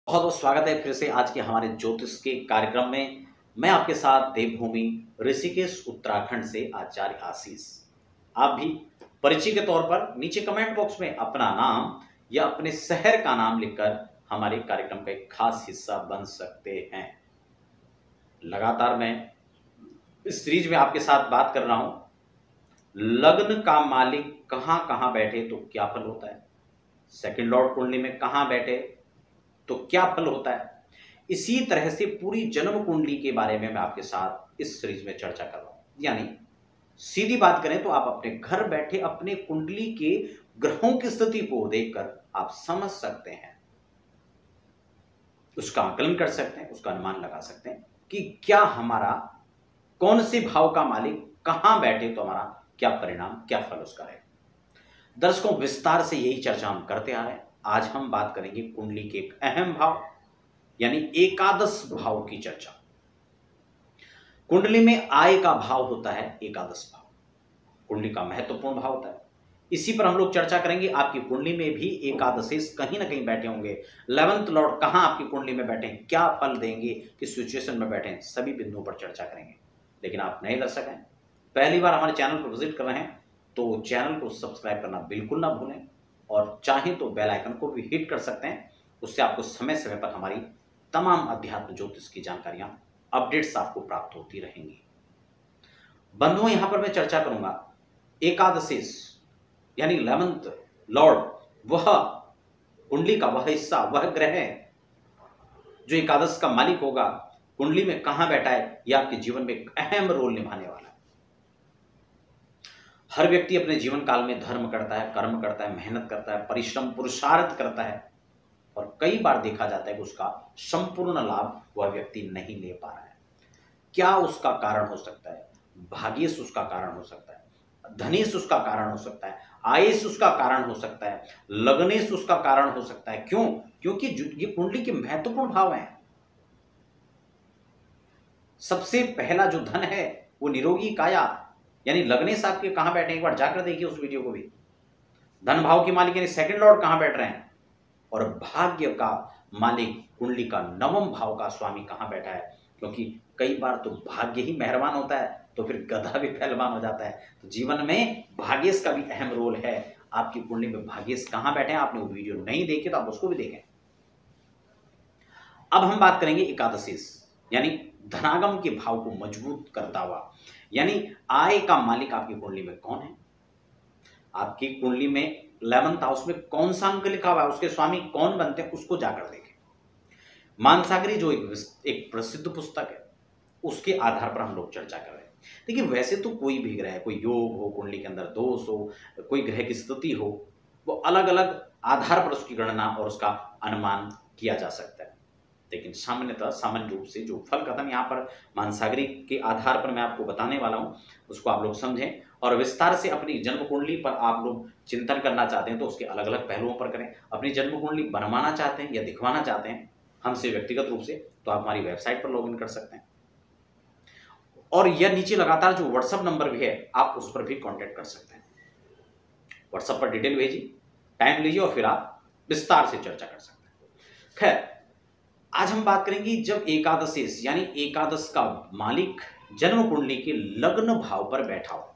बहुत बहुत स्वागत है फिर से आज के हमारे ज्योतिष के कार्यक्रम में। मैं आपके साथ देवभूमि ऋषिकेश उत्तराखंड से आचार्य आशीष। आप भी परिचय के तौर पर नीचे कमेंट बॉक्स में अपना नाम या अपने शहर का नाम लिखकर हमारे कार्यक्रम का एक खास हिस्सा बन सकते हैं। लगातार मैं इस सीरीज में आपके साथ बात कर रहा हूं, लग्न का मालिक कहां कहां बैठे तो क्या फल होता है, सेकंड लॉर्ड कुंडली में कहां बैठे तो क्या फल होता है। इसी तरह से पूरी जन्म कुंडली के बारे में मैं आपके साथ इस सीरीज में चर्चा कर रहा हूं। यानी सीधी बात करें तो आप अपने घर बैठे अपने कुंडली के ग्रहों की स्थिति को देखकर आप समझ सकते हैं, उसका आकलन कर सकते हैं, उसका अनुमान लगा सकते हैं कि क्या हमारा कौन से भाव का मालिक कहां बैठे तो हमारा क्या परिणाम, क्या फल उसका रहे। दर्शकों, विस्तार से यही चर्चा हम करते आ रहे हैं। आज हम बात करेंगे कुंडली के एक अहम भाव यानी एकादश भाव की चर्चा। कुंडली में आय का भाव होता है एकादश भाव, कुंडली का महत्वपूर्ण भाव होता है। इसी पर हम लोग चर्चा करेंगे। आपकी कुंडली में भी एकादशेश कहीं ना कहीं बैठे होंगे, 11th लॉर्ड कहां आपकी कुंडली में बैठे हैं, क्या फल देंगे, किस सिचुएशन में बैठे हैं, सभी बिंदुओं पर चर्चा करेंगे। लेकिन आप नए दर्शक हैं, पहली बार हमारे चैनल पर विजिट कर रहे हैं तो चैनल को सब्सक्राइब करना बिल्कुल ना भूलें और चाहें तो बेल आइकन को भी हिट कर सकते हैं। उससे आपको समय समय पर हमारी तमाम अध्यात्म ज्योतिष की जानकारियां, अपडेट्स आपको प्राप्त होती रहेंगी। बंधुओं, यहां पर मैं चर्चा करूंगा एकादशेश यानी 11th लॉर्ड, वह कुंडली का वह हिस्सा, वह ग्रह जो एकादश का मालिक होगा, कुंडली में कहां बैठा है, यह आपके जीवन में एक अहम रोल निभाने वाला है। हर व्यक्ति अपने जीवन काल में धर्म करता है, कर्म करता है, मेहनत करता है, परिश्रम पुरुषार्थ करता है और कई बार देखा जाता है कि उसका संपूर्ण लाभ वह व्यक्ति नहीं ले पा रहा है। क्या उसका कारण हो सकता है? भाग्येश उसका कारण हो सकता है, धनेश उसका कारण हो सकता है, आयेश उसका कारण हो सकता है, लग्नेश उसका कारण हो सकता है। क्यों? क्योंकि ये कुंडली के महत्वपूर्ण भाव हैं। सबसे पहला जो धन है वो निरोगी काया यानी लग्नेश आपके कहां बैठे, एक बार जाकर देखिए उस वीडियो को भी। धन भाव की मालिक यानी सेकंड लॉर्ड कहां बैठ रहे हैं और भाग्य का मालिक कुंडली का 9वें भाव का स्वामी कहां बैठा है। क्योंकि कई बार तो भाग्य ही मेहरबान होता है तो फिर गधा भी पहलवान हो जाता है। तो जीवन में भाग्येश का भी अहम रोल है। आपकी कुंडली में भाग्येश कहां बैठे हैं, आपने वो वीडियो नहीं देखी तो आप उसको भी देखें। अब हम बात करेंगे एकादशेश यानी धनागम के भाव को मजबूत करता हुआ, यानी आय का मालिक आपकी कुंडली में कौन है। आपकी कुंडली में 11th हाउस में कौन सा अंक लिखा हुआ है, उसके स्वामी कौन बनते हैं, उसको जाकर देखें। मानसागरी जो एक प्रसिद्ध पुस्तक है, उसके आधार पर हम लोग चर्चा कर रहे हैं। देखिए, वैसे तो कोई भी ग्रह, कोई योग हो, कुंडली के अंदर दोष हो, कोई ग्रह की स्थिति हो, वो अलग अलग आधार पर उसकी गणना और उसका अनुमान किया जा सकता है। लेकिन सामान्यतः सामान्य रूप से जो फल कथन यहाँ पर मानसागरी के आधार पर मैं आपको बताने वाला हूँ, उसको आप लोग समझें और विस्तार से अपनी जन्म कुंडली पर आप लोग चिंतन करना चाहते हैं तो उसके अलग अलग पहलुओं पर करें। अपनी जन्म कुंडली बनवाना चाहते हैं या दिखवाना चाहते हैं हमसे व्यक्तिगत रूप से, तो आप हमारी वेबसाइट पर लॉगिन कर सकते हैं और यह नीचे लगातार जो व्हाट्सएप नंबर भी है, आप उस पर भी कांटेक्ट कर सकते हैं। व्हाट्सएप पर डिटेल भेजिए, टाइम लीजिए और फिर आप विस्तार से चर्चा कर सकते हैं। खैर, आज हम बात करेंगे जब एकादशेश यानी एकादश का मालिक जन्म कुंडली के लग्न भाव पर बैठा हो,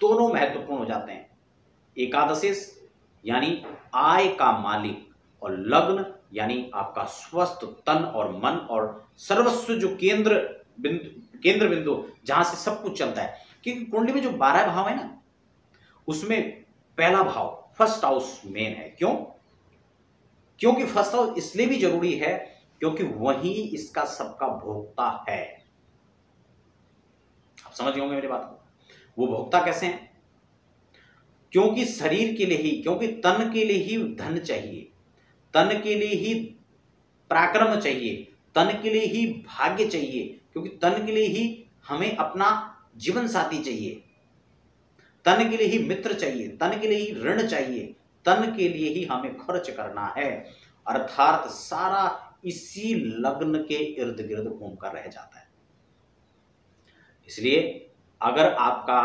दोनों महत्वपूर्ण हो जाते हैं। एकादशेश यानी आय का मालिक और लग्न यानी आपका स्वस्थ तन और मन और सर्वस्व जो केंद्र बिंदु जहां से सब कुछ चलता है। क्योंकि कुंडली में जो 12 भाव है ना, उसमें पहला भाव फर्स्ट हाउस मेन है। क्यों? क्योंकि फर्स्ट हाउस इसलिए भी जरूरी है क्योंकि वही इसका सबका भोक्ता है। आप समझ होंगे मेरी बात को। वो भोक्ता कैसे हैं? क्योंकि शरीर के लिए ही, क्योंकि तन के लिए ही धन चाहिए, तन के लिए ही पराक्रम चाहिए, तन के लिए ही भाग्य चाहिए, क्योंकि तन के लिए ही हमें अपना जीवन साथी चाहिए, तन के लिए ही मित्र चाहिए, तन के लिए ही ऋण चाहिए, तन के लिए ही हमें खर्च करना है। अर्थात सारा इसी लग्न के इर्द गिर्द घूमकर रह जाता है। इसलिए अगर आपका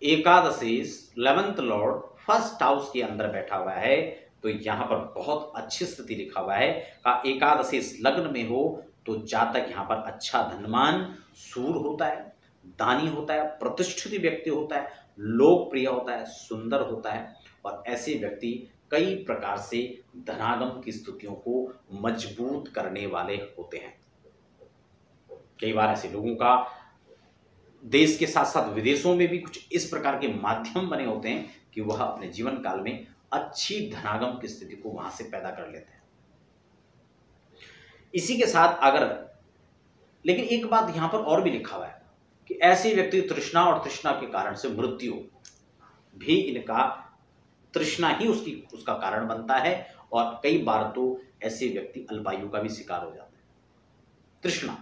एकादशेश 11th लॉर्ड फर्स्ट हाउस के अंदर बैठा हुआ है तो यहाँ पर बहुत अच्छी स्थिति लिखा हुआ है का एकादशी लग्न में हो तो जातक यहाँ पर अच्छा धनवान, सूर होता है, दानी होता है, प्रतिष्ठित व्यक्ति होता है, लोकप्रिय होता है, सुंदर होता है और ऐसे व्यक्ति कई प्रकार से धनागम की स्थितियों को मजबूत करने वाले होते हैं। कई बार ऐसे लोगों का देश के साथ साथ विदेशों में भी कुछ इस प्रकार के माध्यम बने होते हैं कि वह अपने जीवन काल में अच्छी धनागम की स्थिति को वहां से पैदा कर लेते हैं। इसी के साथ लेकिन एक बात यहां पर और भी लिखा हुआ है कि ऐसे व्यक्ति तृष्णा और तृष्णा के कारण से मृत्यु भी इनका तृष्णा ही उसका कारण बनता है और कई बार तो ऐसे व्यक्ति अल्पायु का भी शिकार हो जाते हैं। तृष्णा,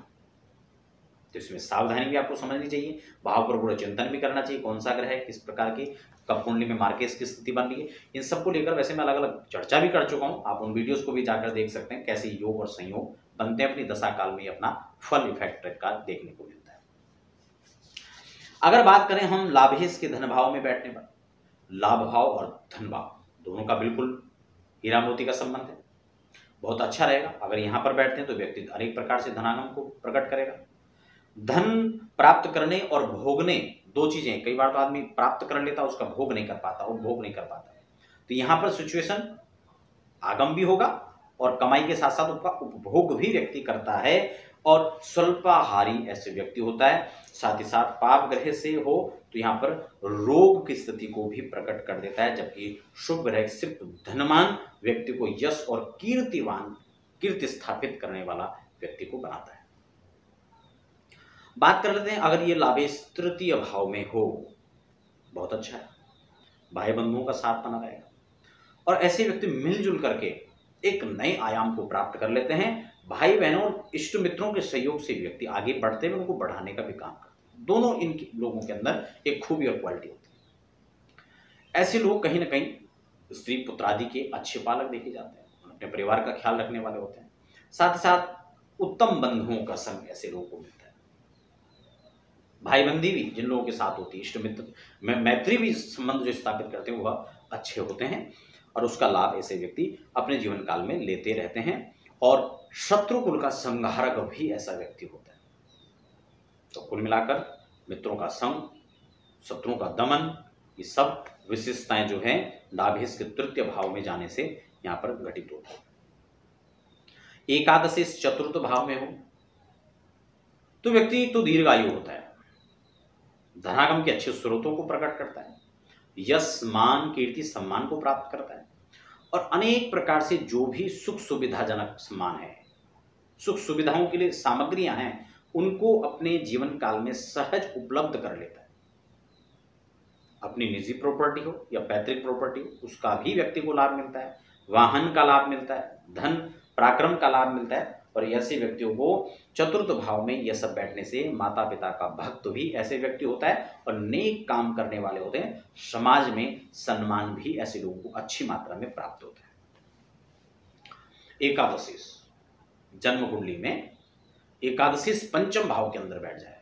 तो इसमें सावधानी भी आपको समझनी चाहिए, भाव पर पूरा चिंतन भी करना चाहिए, कौन सा ग्रह है, किस प्रकार की कब कुंडली में मार्केस की स्थिति बन रही है। इन सबको लेकर वैसे मैं अलग अलग चर्चा भी कर चुका हूं, आप उन वीडियोस को भी जाकर देख सकते हैं कैसे योग और संयोग बनते हैं, अपनी दशा काल में अपना फल इफेक्ट का देखने को मिलता है। अगर बात करें हम लाभेश के धन भाव में बैठने पर, लाभ भाव और धन भाव दोनों का बिल्कुल हीरा मोती का संबंध है, बहुत अच्छा रहेगा। अगर यहां पर बैठते हैं तो व्यक्ति अनेक प्रकार से धनागम को प्रकट करेगा। धन प्राप्त करने और भोगने दो चीजें, कई बार तो आदमी प्राप्त कर लेता उसका भोग नहीं कर पाता, उपभोग नहीं कर पाता, तो यहां पर सिचुएशन आगम भी होगा और कमाई के साथ साथ उसका उपभोग भी व्यक्ति करता है और स्वल्पाहारी ऐसे व्यक्ति होता है। साथ ही साथ पाप ग्रह से हो तो यहाँ पर रोग की स्थिति को भी प्रकट कर देता है, जबकि शुभ ग्रह सिर्फ धनवान व्यक्ति को यश और कीर्ति स्थापित करने वाला व्यक्ति को बनाता है। बात कर लेते हैं अगर ये लाभेश तृतीय भाव में हो, बहुत अच्छा है, भाई बंधुओं का साथ बना रहेगा और ऐसे व्यक्ति मिलजुल करके एक नए आयाम को प्राप्त कर लेते हैं। भाई बहनों और इष्ट मित्रों के सहयोग से व्यक्ति आगे बढ़ते हुए उनको बढ़ाने का भी काम करते हैं। दोनों इन लोगों के अंदर एक खूबी और क्वालिटी होती है। ऐसे लोग कहीं ना कहीं स्त्री पुत्र आदि के अच्छे पालक देखे जाते हैं, अपने परिवार का ख्याल रखने वाले होते हैं। साथ ही साथ उत्तम बंधुओं का संग ऐसे लोगों को मिलता है। भाई बंदी भी जिन लोगों के साथ होती है, इष्ट मित्र मैत्री भी संबंध जो स्थापित करते हैं वह अच्छे होते हैं और उसका लाभ ऐसे व्यक्ति अपने जीवन काल में लेते रहते हैं और शत्रु कुल का संहारक भी ऐसा व्यक्ति होता है। तो कुल मिलाकर मित्रों का संग, शत्रुओं का दमन, ये सब विशेषताएं जो हैं लाभेश के तृतीय भाव में जाने से यहां पर घटित होती है। एकादशी चतुर्थ भाव में हो तो व्यक्ति तो दीर्घायु होता है, धनागम के अच्छे स्रोतों को प्रकट करता है, यश मान कीर्ति सम्मान को प्राप्त करता है और अनेक प्रकार से जो भी सुख सुविधाजनक सम्मान है, सुख सुविधाओं के लिए सामग्रियां हैं, उनको अपने जीवन काल में सहज उपलब्ध कर लेता है। अपनी निजी प्रॉपर्टी हो या पैतृक प्रॉपर्टी हो, उसका भी व्यक्ति को लाभ मिलता है, वाहन का लाभ मिलता है, धन पराक्रम का लाभ मिलता है और ऐसे व्यक्तियों को चतुर्थ भाव में यह सब बैठने से माता पिता का भक्त भी ऐसे व्यक्ति होता है और नेक काम करने वाले होते हैं। समाज में सम्मान भी ऐसे लोगों को अच्छी मात्रा में प्राप्त होता है। एकादशी जन्म कुंडली में एकादशी पंचम भाव के अंदर बैठ जाए,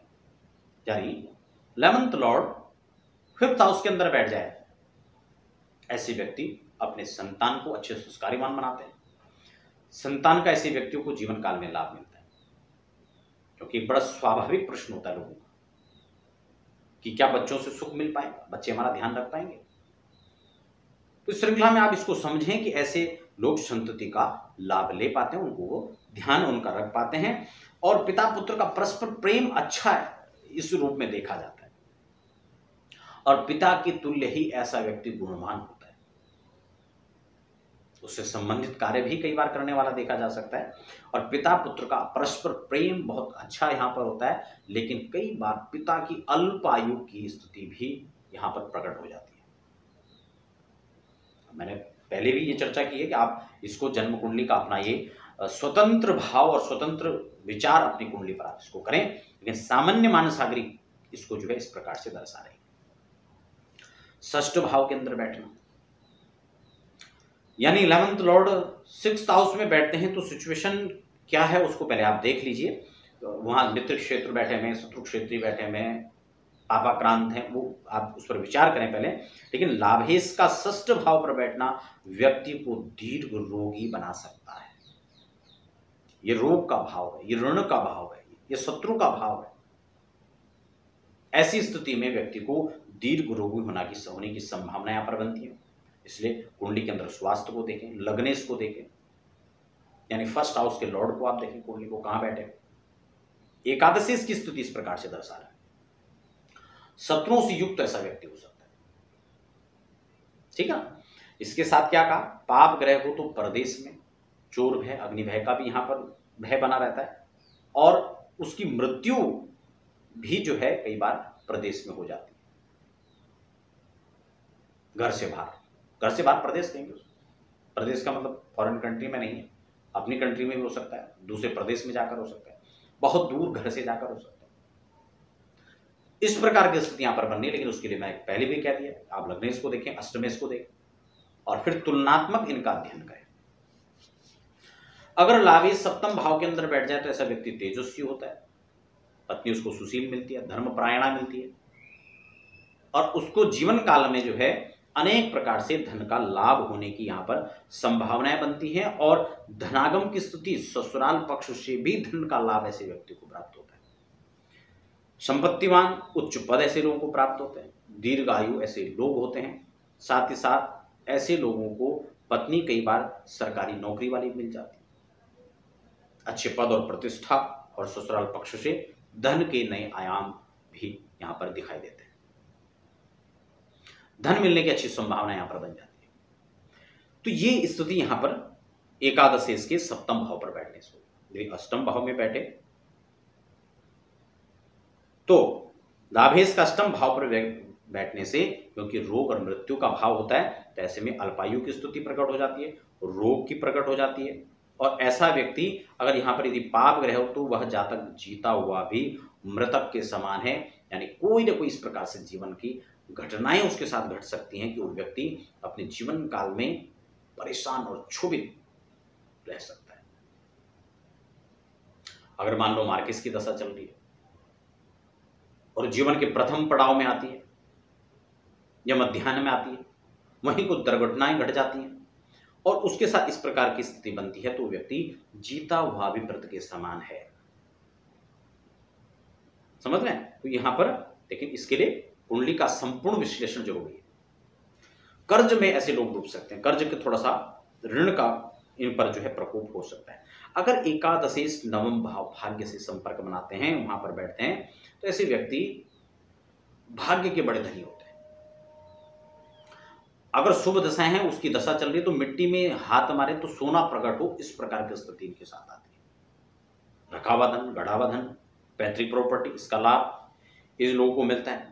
यानी 11th लॉर्ड 5th हाउस के अंदर बैठ जाए, ऐसे व्यक्ति अपने संतान को अच्छे संस्कारिवान बनाते हैं। संतान का ऐसे व्यक्तियों को जीवन काल में लाभ मिलता है, क्योंकि एक बड़ा स्वाभाविक प्रश्न होता है लोगों का कि क्या बच्चों से सुख मिल पाएगा, बच्चे हमारा ध्यान रख पाएंगे। तो इस श्रृंखला में आप इसको समझें कि ऐसे लोग संतति का लाभ ले पाते हैं, उनको वो ध्यान उनका रख पाते हैं और पिता पुत्र का परस्पर प्रेम अच्छा है, इस रूप में देखा जाता है और पिता के तुल्य ही ऐसा व्यक्ति गुणवान होता है। उससे संबंधित कार्य भी कई बार करने वाला देखा जा सकता है और पिता पुत्र का परस्पर प्रेम बहुत अच्छा यहां पर होता है, लेकिन कई बार पिता की अल्प आयु की स्थिति भी यहां पर प्रकट हो जाती है। मैंने पहले भी ये चर्चा की है कि आप इसको जन्म कुंडली का अपना ये स्वतंत्र भाव और स्वतंत्र विचार अपनी कुंडली पर आप इसको करें, लेकिन सामान्य मानस नागरिक इसको जो है इस प्रकार से दर्शा रहे। षष्ठ भाव के अंदर बैठना, यानी 11th लॉर्ड 6th हाउस में बैठते हैं तो सिचुएशन क्या है उसको पहले आप देख लीजिए। वहां मित्र क्षेत्र बैठे में, शत्रु क्षेत्री बैठे में, पापाक्रांत हैं, वो आप उस पर विचार करें पहले। लेकिन लाभेश का षष्ठ भाव पर बैठना व्यक्ति को दीर्घ रोगी बना सकता है। ये रोग का भाव है, ये ऋण का भाव है, ये शत्रु का भाव है। ऐसी स्थिति में व्यक्ति को दीर्घ रोगी होने की संभावना यहां पर बनती है। इसलिए कुंडली के अंदर स्वास्थ्य को देखें, लग्नेश को देखें, यानी फर्स्ट हाउस के लॉर्ड को आप देखें, कुंडली को कहां बैठे। एकादशी की स्थिति इस प्रकार से दर्शा रहा है, शत्रुओं से युक्त ऐसा व्यक्ति हो सकता है। ठीक है। इसके साथ क्या कहा, पाप ग्रह हो तो परदेश में चोर भय, अग्नि भय का भी यहां पर भय बना रहता है, और उसकी मृत्यु भी जो है कई बार प्रदेश में हो जाती है, घर से बाहर। घर से बाहर प्रदेश कहेंगे, प्रदेश का मतलब फॉरेन कंट्री में नहीं है, अपनी कंट्री में भी हो सकता है, दूसरे प्रदेश में जाकर हो सकता है, बहुत दूर घर से जाकर हो सकता है। इस प्रकार की स्थिति यहां पर बननी है। लेकिन उसके लिए मैं पहले भी कह दिया, आप लग्नेश को देखें, अष्टमेश को देखें, और फिर तुलनात्मक इनका अध्ययन करें। अगर लाभेश सप्तम भाव के अंदर बैठ जाए तो ऐसा व्यक्ति तेजस्वी होता है, पत्नी उसको सुशील मिलती है, धर्मपरायणा मिलती है, और उसको जीवन काल में जो है अनेक प्रकार से धन का लाभ होने की यहां पर संभावनाएं बनती हैं, और धनागम की स्थिति ससुराल पक्ष से भी धन का लाभ ऐसे व्यक्ति को प्राप्त होता है। संपत्तिवान उच्च पद ऐसे लोगों को प्राप्त होते हैं, दीर्घायु ऐसे लोग होते हैं। साथ ही साथ ऐसे लोगों को पत्नी कई बार सरकारी नौकरी वाली मिल जाती है, अच्छे पद और प्रतिष्ठा, और ससुराल पक्ष से धन के नए आयाम भी यहां पर दिखाई देते हैं। धन मिलने की अच्छी संभावना यहां पर बन जाती है। तो ये स्थिति यहां पर एकादशेश के सप्तम भाव पर बैठने से होगी। यदि अष्टम भाव में बैठे तो लाभेश का अष्टम भाव पर बैठने से, क्योंकि रोग और मृत्यु का भाव होता है, तो ऐसे में अल्पायु की स्थिति प्रकट हो जाती है, रोग की प्रकट हो जाती है। और ऐसा व्यक्ति अगर यहाँ पर यदि पाप ग्रह हो तो वह जातक जीता हुआ भी मृतक के समान है, यानी कोई ना कोई इस प्रकार से जीवन की घटनाएं उसके साथ घट सकती हैं कि वो व्यक्ति अपने जीवन काल में परेशान और क्षोभित रह सकता है। अगर मान लो मार्किस की दशा चल रही है और जीवन के प्रथम पड़ाव में आती है या मध्याह्न में आती है, वहीं कुछ दुर्घटनाएं घट जाती हैं और उसके साथ इस प्रकार की स्थिति बनती है, तो व्यक्ति जीता हुआ भी मृत के समान है। समझ रहे हैं? तो यहां पर लेकिन इसके लिए कुंडली का संपूर्ण विश्लेषण जरूरी है। कर्ज में ऐसे लोग डूब सकते हैं, कर्ज के थोड़ा सा ऋण का इन पर जो है प्रकोप हो सकता है। अगर एकादशेश नवम भाव भाग्य से संपर्क बनाते हैं, वहां पर बैठते हैं, तो ऐसे व्यक्ति भाग्य के बड़े धनी होते हैं। अगर शुभ दशाएं हैं, उसकी दशा चल रही है, तो मिट्टी में हाथ मारे तो सोना प्रकट हो, इस प्रकार की स्थिति इनके साथ आती है। रखावा धन, गढ़ावा धन, पैतृक प्रॉपर्टी, इसका लाभ इन लोगों को मिलता है।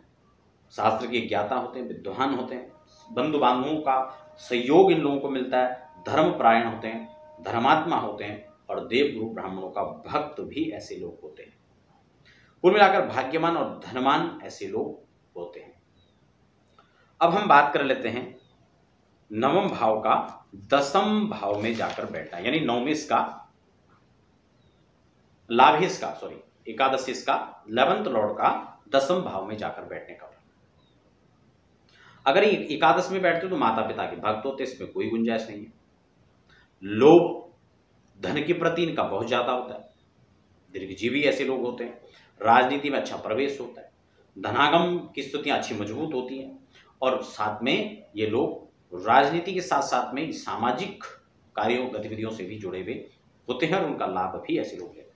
शास्त्र के ज्ञाता होते हैं, विद्वान होते हैं, बंधु बांधवों का सहयोग इन लोगों को मिलता है, धर्मपरायण होते हैं, धर्मात्मा होते हैं, और देवगुरु ब्राह्मणों का भक्त भी ऐसे लोग होते हैं। कुल मिलाकर भाग्यवान और धनवान ऐसे लोग होते हैं। अब हम बात कर लेते हैं नवम भाव का दसम भाव में जाकर बैठना, यानी नवमेश का लाभेश का एकादशीश का 11th लॉर्ड का दसम भाव में जाकर बैठने का। अगर एकादश में बैठते हो तो माता पिता के भक्त होते, इसमें कोई गुंजाइश नहीं है। लोभ धन के प्रति इनका बहुत ज्यादा होता है, दीर्घजीवी ऐसे लोग होते हैं। राजनीति में अच्छा प्रवेश होता है, धनागम की स्थितियां अच्छी मजबूत होती हैं, और साथ में ये लोग राजनीति के साथ साथ में सामाजिक कार्यों गतिविधियों से भी जुड़े हुए होते हैं, और उनका लाभ भी ऐसे लोग लेते हैं।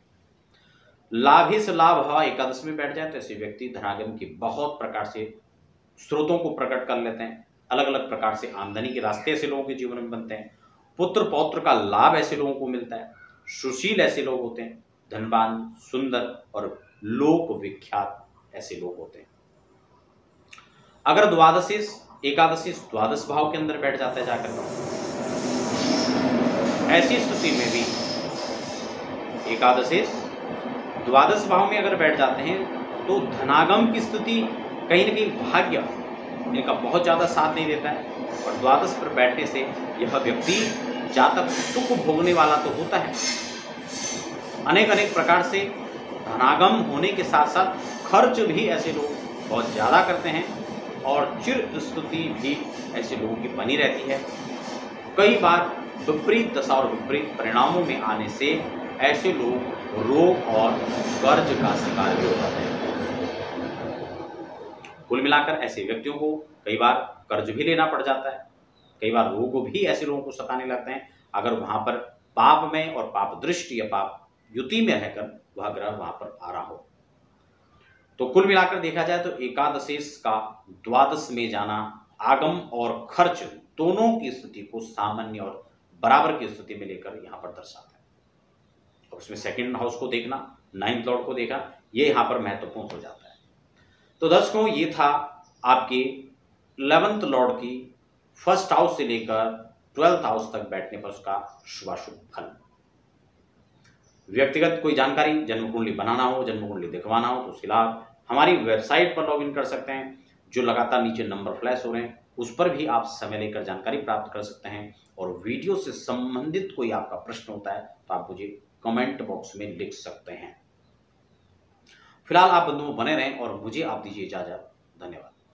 लाभेश लाभ हवा एकादश में बैठ जाए तो ऐसे व्यक्ति धनागम की बहुत प्रकार से स्रोतों को प्रकट कर लेते हैं। अलग अलग प्रकार से आमदनी के रास्ते ऐसे लोगों के जीवन में बनते हैं। पुत्र पौत्र का लाभ ऐसे लोगों को मिलता है। सुशील ऐसे लोग होते हैं, धनवान, सुंदर और लोक विख्यात ऐसे लोग होते हैं। अगर द्वादशेश एकादशी द्वादश भाव के अंदर बैठ जाता है जाकर, ऐसी स्थिति में भी एकादशेश द्वादश भाव में अगर बैठ जाते हैं तो धनागम की स्थिति कहीं न कहीं भाग्य इनका बहुत ज्यादा साथ नहीं देता है, और द्वादश पर बैठने से यह व्यक्ति जातक सुख भोगने वाला तो होता है, अनेक अनेक प्रकार से धनागम होने के साथ साथ खर्च भी ऐसे लोग बहुत ज़्यादा करते हैं और चिर स्तुति भी ऐसे लोगों की बनी रहती है। कई बार विपरीत दशा और विपरीत परिणामों में आने से ऐसे लोग रोग और कर्ज का शिकार भी हो जाते हैं। कुल मिलाकर ऐसे व्यक्तियों को कई बार कर्ज भी लेना पड़ जाता है, कई बार रोग भी ऐसे लोगों को सताने लगते हैं अगर वहां पर पाप में और पाप दृष्टि या पाप युति में रहकर वह ग्रह वहां पर आ रहा हो। तो कुल मिलाकर देखा जाए तो एकादशेश का द्वादश में जाना आगम और खर्च दोनों की स्थिति को सामान्य और बराबर की स्थिति में लेकर यहां पर दर्शाता है। और उसमें सेकंड हाउस को देखना, नाइन्थ लॉर्ड को देखा, ये यहां पर महत्वपूर्ण हो जाता है। तो दर्शकों, ये था आपके 11th लॉर्ड की फर्स्ट हाउस से लेकर 12th हाउस तक बैठने पर उसका शुभाशुभ फल। व्यक्तिगत कोई जानकारी, जन्म कुंडली बनाना हो, जन्म कुंडली दिखवाना हो, तो उसके लाभ हमारी वेबसाइट पर लॉगिन कर सकते हैं, जो लगातार नीचे नंबर फ्लैश हो रहे हैं उस पर भी आप समय लेकर जानकारी प्राप्त कर सकते हैं। और वीडियो से संबंधित कोई आपका प्रश्न होता है तो आप मुझे कमेंट बॉक्स में लिख सकते हैं। फिलहाल आप बंधुओं बने रहें और मुझे आप दीजिए इजाजत। धन्यवाद।